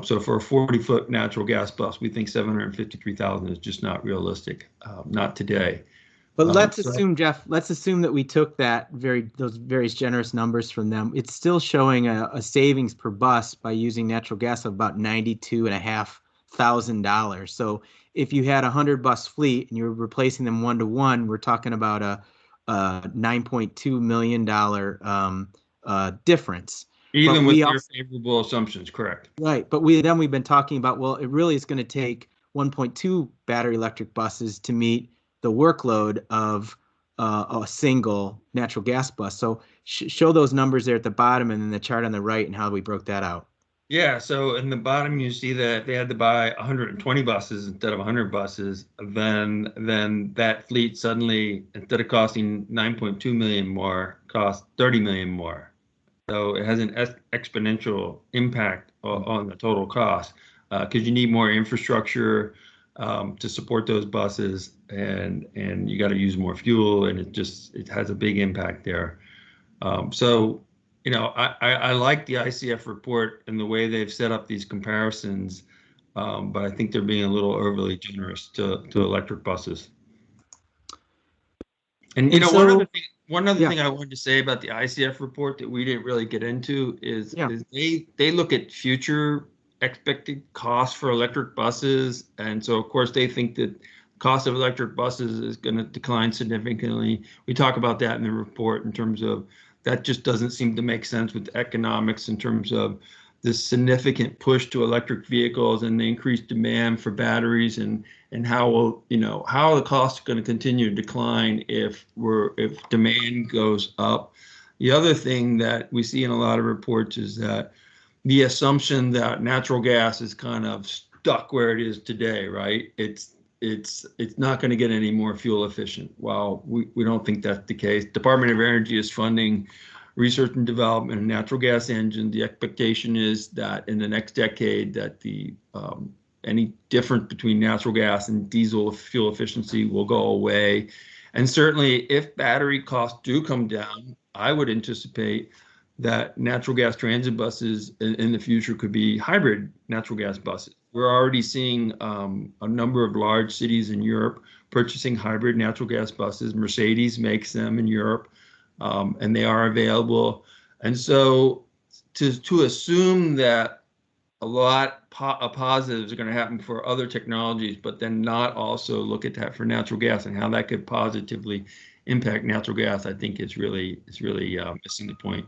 So for a 40-foot natural gas bus, we think $753,000 is just not realistic, not today. But let's assume, Jeff, let's assume that we took those various generous numbers from them. It's still showing a savings per bus by using natural gas of about $92,500. So if you had a 100-bus fleet and you're replacing them one-to-one, we're talking about a $9.2 million difference. Even with your favorable assumptions, correct. Right, but we've been talking about, well, it really is going to take 1.2 battery electric buses to meet the workload of a single natural gas bus. So show those numbers there at the bottom and then the chart on the right and how we broke that out. Yeah, so in the bottom you see that they had to buy 120 buses instead of 100 buses. Then that fleet suddenly, instead of costing 9.2 million more, cost 30 million more, So it has an exponential impact on the total cost because you need more infrastructure to support those buses, and you got to use more fuel, and it has a big impact there. So, you know, I like the ICF report and the way they've set up these comparisons, but I think they're being a little overly generous to electric buses. And you know, so, one other thing I wanted to say about the ICF report that we didn't really get into is they look at future expected costs for electric buses, and so of course they think that cost of electric buses is going to decline significantly. We talk about that in the report in terms of that just doesn't seem to make sense with economics in terms of this significant push to electric vehicles and the increased demand for batteries, and how how the cost is going to continue to decline if demand goes up. The other thing that we see in a lot of reports is that the assumption that natural gas is kind of stuck where it is today, right? It's not going to get any more fuel efficient. Well, we don't think that's the case. Department of Energy is funding research and development of natural gas engines. The expectation is that in the next decade that the any difference between natural gas and diesel fuel efficiency will go away. And certainly if battery costs do come down, I would anticipate that natural gas transit buses in the future could be hybrid natural gas buses. We're already seeing a number of large cities in Europe purchasing hybrid natural gas buses. Mercedes makes them in Europe, and they are available. And so to assume that a lot of positives are going to happen for other technologies, but then not also look at that for natural gas and how that could positively impact natural gas, I think it's really missing the point.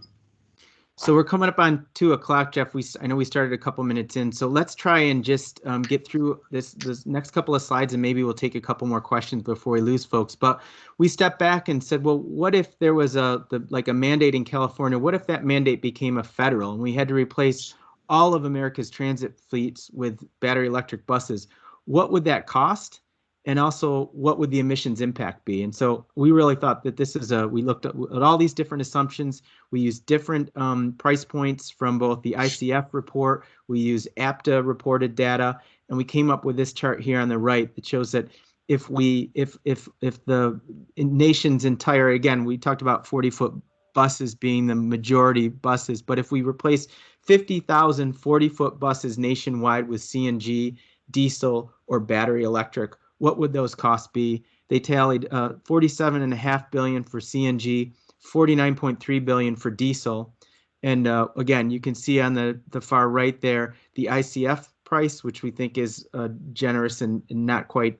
So we're coming up on 2 o'clock, Jeff. I know we started a couple minutes in, so let's try and just get through this next couple of slides, and maybe we'll take a couple more questions before we lose folks. But we stepped back and said, well, what if there was like a mandate in California? What if that mandate became a federal and we had to replace all of America's transit fleets with battery electric buses? What would that cost? And also, what would the emissions impact be? And so we really thought that this is we looked at all these different assumptions. We used different price points from both the ICF report. We used APTA reported data, and we came up with this chart here on the right that shows that if the nation's entire, again, we talked about 40-foot buses being the majority buses, but if we replace 50,000 40-foot buses nationwide with CNG, diesel, or battery electric, what would those costs be? They tallied $47.5 billion for CNG, $49.3 billion for diesel. And again, you can see on the far right there, the ICF price, which we think is generous and not quite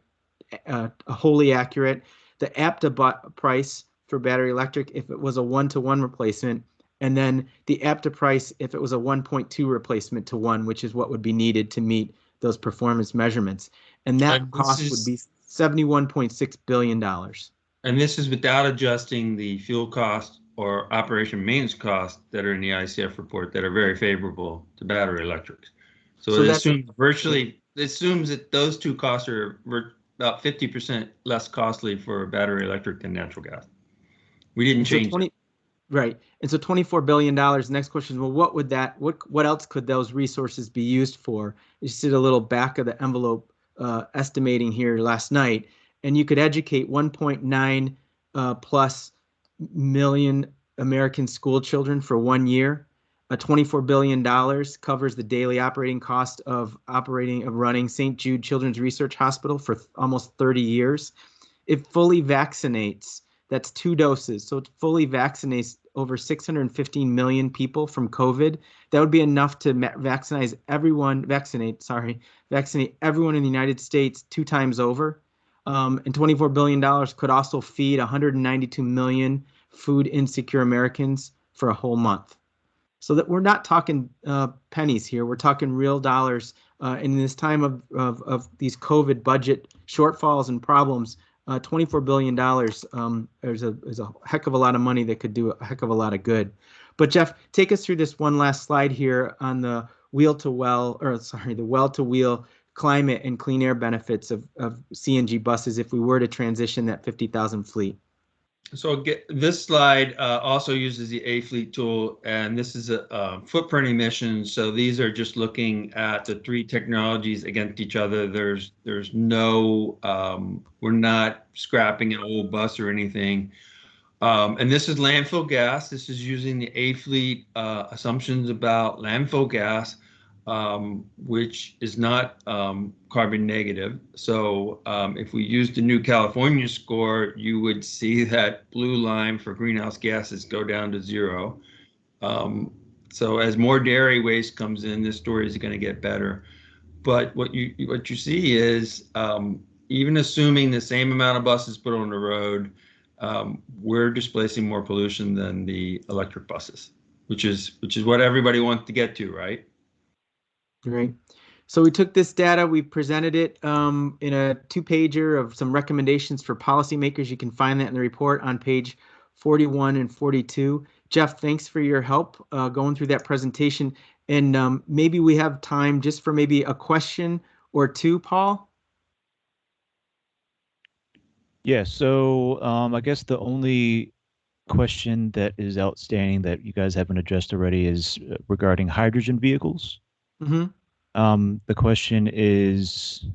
wholly accurate. The APTA price for battery electric if it was a 1-to-1 replacement, and then the APTA price if it was a 1.2 replacement to 1, which is what would be needed to meet those performance measurements. And that cost would be $71.6 billion. And this is without adjusting the fuel cost or operation maintenance costs that are in the ICF report that are very favorable to battery electrics. So it assumes that those two costs are about 50% less costly for battery electric than natural gas. We didn't change it. Right. And so $24 billion. Next question is, well, what else could those resources be used for? You just did a little back of the envelope estimating here last night, and you could educate 1.9 plus million American school children for 1 year. $24 billion covers the daily operating cost of running St. Jude Children's Research Hospital for almost 30 years. It fully vaccinates. That's 2 doses. So it fully vaccinates over 615 million people from COVID. That would be enough to vaccinate everyone in the United States 2 times over. And $24 billion could also feed 192 million food insecure Americans for a whole month. So that we're not talking pennies here. We're talking real dollars. In this time of these COVID budget shortfalls and problems, $24 billion is a heck of a lot of money that could do a heck of a lot of good. But Jeff, take us through this one last slide here on the well-to-wheel climate and clean air benefits of CNG buses if we were to transition that 50,000 fleet. So this slide also uses the A-Fleet tool, and this is a footprint emission. So these are just looking at the three technologies against each other. There's no, we're not scrapping an old bus or anything. And this is landfill gas. This is using the A-Fleet assumptions about landfill gas, which is not carbon negative. So if we use the new California score, you would see that blue line for greenhouse gases go down to 0. So as more dairy waste comes in, this story is going to get better. But what you see is even assuming the same amount of buses put on the road, we're displacing more pollution than the electric buses, which is what everybody wants to get to, right? Great. So we took this data, we presented it in a 2-pager of some recommendations for policymakers. You can find that in the report on page 41 and 42. Jeff, thanks for your help going through that presentation. And maybe we have time just for maybe a question or two, Paul? Yeah, so I guess the only question that is outstanding that you guys haven't addressed already is regarding hydrogen vehicles. The question is,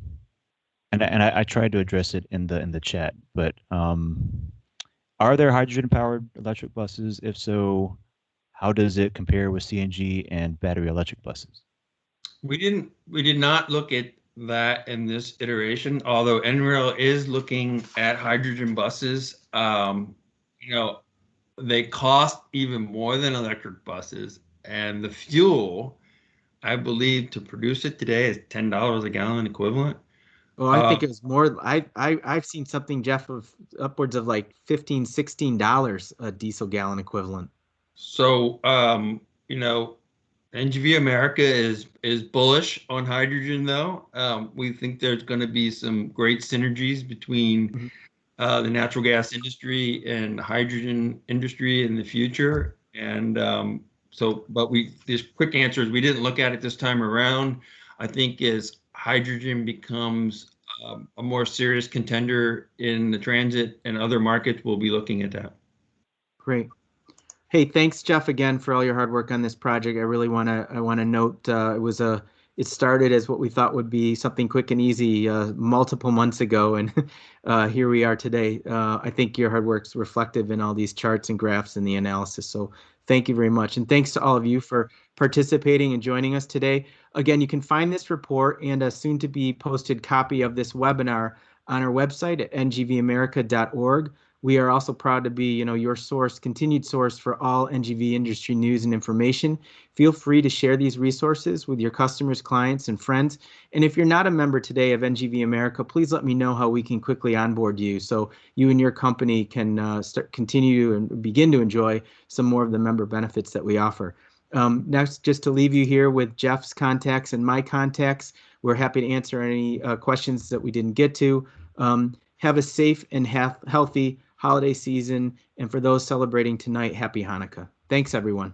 and I tried to address it in the chat, but are there hydrogen-powered electric buses? If so, how does it compare with CNG and battery electric buses? We did not look at that in this iteration, although NREL is looking at hydrogen buses. They cost even more than electric buses, and the fuel, I believe, to produce it today is $10 a gallon equivalent. Oh, I think it was more. I've seen something, Jeff, of upwards of like $15, $16 a diesel gallon equivalent. So, NGVAmerica is bullish on hydrogen, though. We think there's going to be some great synergies between the natural gas industry and hydrogen industry in the future. And but this quick answer is we didn't look at it this time around. I think as hydrogen becomes a more serious contender in the transit and other markets, we'll be looking at that. Great. Hey, thanks, Jeff, again for all your hard work on this project. I really want to note it started as what we thought would be something quick and easy multiple months ago, and here we are today. I think your hard work's reflective in all these charts and graphs and the analysis. So thank you very much, and thanks to all of you for participating and joining us today. Again, you can find this report and a soon-to-be posted copy of this webinar on our website at ngvamerica.org. We are also proud to be, your continued source for all NGV industry news and information. Feel free to share these resources with your customers, clients, and friends. And if you're not a member today of NGV America, please let me know how we can quickly onboard you so you and your company can continue and begin to enjoy some more of the member benefits that we offer. Next, just to leave you here with Jeff's contacts and my contacts, we're happy to answer any questions that we didn't get to. Have a safe and healthy holiday season, and for those celebrating tonight, happy Hanukkah. Thanks, everyone.